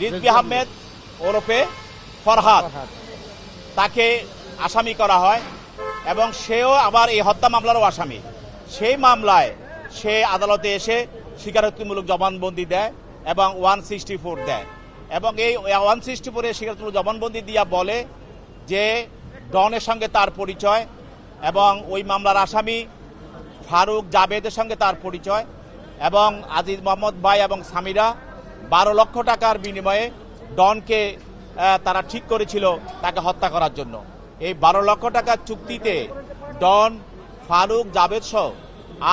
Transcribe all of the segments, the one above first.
রিজভী আহমেদ ওরফে ফরহাদ, তাকে আসামি করা হয় এবং সেও আবার এই হত্যা মামলারও আসামি। সেই মামলায় সে আদালতে এসে স্বীকারোক্তিমূলক জবানবন্দি দেয় এবং 164 দেয় এবং এই 164-এ স্বীকারোক্তিমূলক জবানবন্দি দিয়া বলে যে ডনের সঙ্গে তার পরিচয় এবং ওই মামলার আসামি ফারুক জাবেদের সঙ্গে তার পরিচয় এবং আজিজ মোহাম্মদ ভাই এবং সামিরা 12 লক্ষ টাকার বিনিময়ে ডনকে তারা ঠিক করেছিল তাকে হত্যা করার জন্য। এই 12 লক্ষ টাকার চুক্তিতে ডন, ফারুক, জাবেদ সহ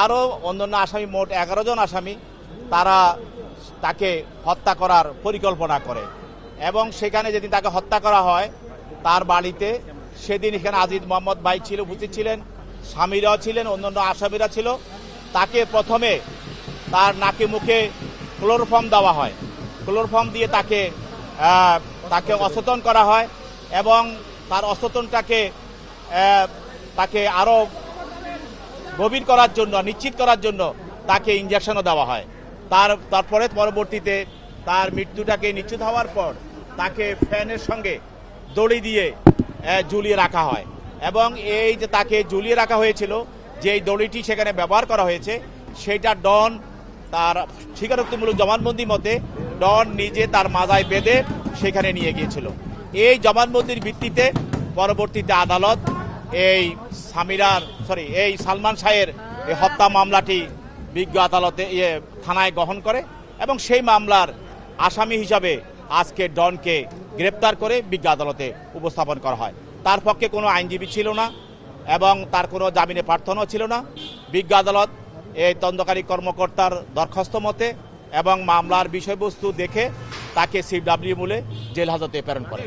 আরও অন্যান্য আসামি, মোট 11 জন আসামি, তারা তাকে হত্যা করার পরিকল্পনা করে এবং সেখানে যেদিন তাকে হত্যা করা হয় তার বাড়িতে, সেদিন এখানে আজিজ মোহাম্মদ ভাই ছিল, উপস্থিত ছিলেন, স্বামীরাও ছিলেন, অন্যান্য আসামিরা ছিল। তাকে প্রথমে তার নাকে মুখে ক্লোরোফর্ম দেওয়া হয়, ক্লোরোফর্ম দিয়ে তাকে অচেতন করা হয় এবং তার অচেতনটাকে তাকে আরও গভীর করার জন্য, নিশ্চিত করার জন্য তাকে ইঞ্জেকশনও দেওয়া হয়। তারপরে পরবর্তীতে তার মৃত্যুটাকে নিশ্চিত হওয়ার পর তাকে ফ্যানের সঙ্গে দড়ি দিয়ে ঝুলিয়ে রাখা হয় এবং এই যে তাকে ঝুলিয়ে রাখা হয়েছিল, যেই দড়িটি সেখানে ব্যবহার করা হয়েছে, সেইটা ডন তার স্বীকারোক্তিমূলক জবানবন্দি মতে ডন নিজে তার মাজায় বেঁধে সেখানে নিয়ে গিয়েছিল। এই জবানবন্দির ভিত্তিতে পরবর্তীতে আদালত এই সালমান শাহের এই হত্যা মামলাটি বিজ্ঞ আদালতে থানায় গ্রহণ করে এবং সেই মামলার আসামি হিসাবে আজকে ডনকে গ্রেপ্তার করে বিজ্ঞ আদালতে উপস্থাপন করা হয়। তার পক্ষে কোনো আইনজীবী ছিল না এবং তার কোনো জামিনে প্রার্থনাও ছিল না। বিজ্ঞ আদালত এই তদন্তকারী কর্মকর্তার দরখাস্ত মতে এবং মামলার বিষয়বস্তু দেখে তাকে CW মূলে জেল হাজতে প্রেরণ করে।